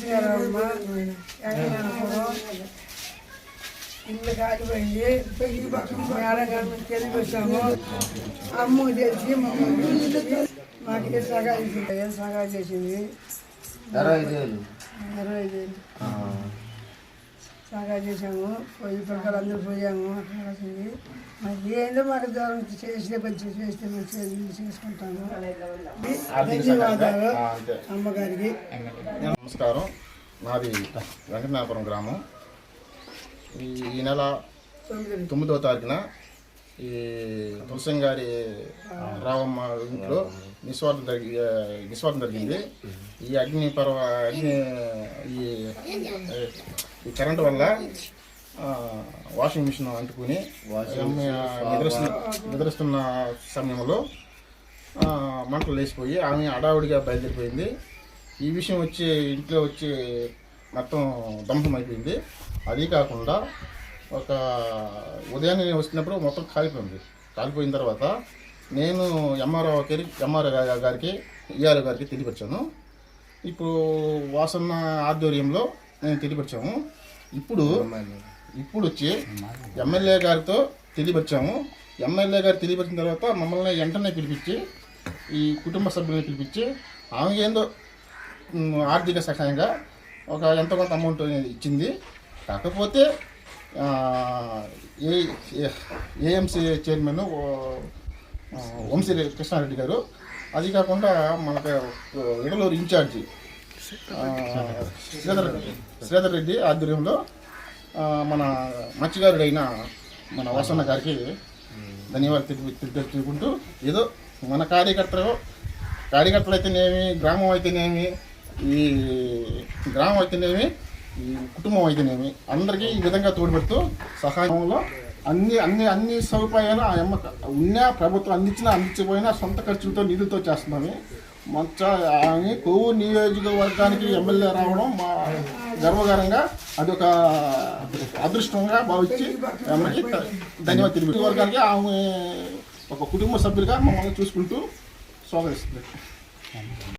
నమస్కారం ఇల్లు కాలిపోయింది మేడం గారి నుంచి తెలిసి వచ్చాము. అమ్మ తెలిసి మాకు ఏ సహాయం చేసింది 25,000 సహాయం చేసాము. పోయి పిల్లలు అందరూ పోయాము. అక్కడ వచ్చింది మాకు ఏందో మాకు దూరం చేస్తే కొంచెం చేస్తే మంచిగా చేసుకుంటాము. ధన్యవాదాలు అమ్మగారికి. నమస్కారం. నాది వెంకటనాపురం గ్రామం. ఈ నెల 9వ తారీఖున ఈ తులసం గారి రావమ్మ ఇంట్లో నిస్వార్థం జరిగింది. ఈ ఈ కరెంటు వల్ల వాషింగ్ మిషన్ అంటుకుని నిద్రిస్తున్న సమయంలో మంటలు లేచిపోయి ఆమె అడావుడిగా బయలుదేరిపోయింది. ఈ విషయం వచ్చి ఇంట్లో వచ్చి మొత్తం ధ్వంసం అయిపోయింది. అది కాకుండా ఒక ఉదయాన్నే వస్తున్నప్పుడు మొత్తం కాలిపోయిన తర్వాత నేను ఎంఆర్ఓ గారికి ఈఆర్ఓ గారికి తెలియపరిచాను. ఇప్పుడు వాసన్న ఆధ్వర్యంలో నేను తెలియపరిచాము. ఇప్పుడు వచ్చి ఎమ్మెల్యే గారితో తెలియపరిచాము. ఎమ్మెల్యే గారు తెలియపరిచిన తర్వాత మమ్మల్ని వెంటనే పిలిపించి ఈ కుటుంబ సభ్యులను పిలిపించి ఆమె ఏందో ఆర్థిక సహాయంగా ఎంతో కొంత అమౌంట్ ఇచ్చింది. కాకపోతే ఏఎంసీ చైర్మన్ వంశీ కృష్ణారెడ్డి గారు, అది కాకుండా మనకు ఇడలూరు ఇన్ఛార్జి శ్రీధర్ రెడ్డి ఆధ్వర్యంలో మన మత్స్యకారుడైన మన వాసన్న గారికి ధన్యవాదాలు తెలుపుకుంటూ ఏదో మన కార్యకర్తలు అయితేనేమి, గ్రామం అయితేనేమి, ఈ కుటుంబం అయితేనేమి అందరికీ ఈ విధంగా తోడ్పడుతూ సహాయంలో అన్ని సదుపాయాలు ఆ అమ్మ ప్రభుత్వం అందించకపోయినా సొంత ఖర్చులతో నిధులతో చేస్తున్నాము. ఆమె కొవ్వూరు నియోజకవర్గానికి ఎమ్మెల్యే రావడం మా గర్వకారంగా అదొక అదృష్టంగా భావించి ఆమెకి ధన్యవాదాలు తెలుపు వర్గానికి ఆమె ఒక కుటుంబ సభ్యులుగా మమ్మల్ని చూసుకుంటూ స్వాగతిస్తుంది.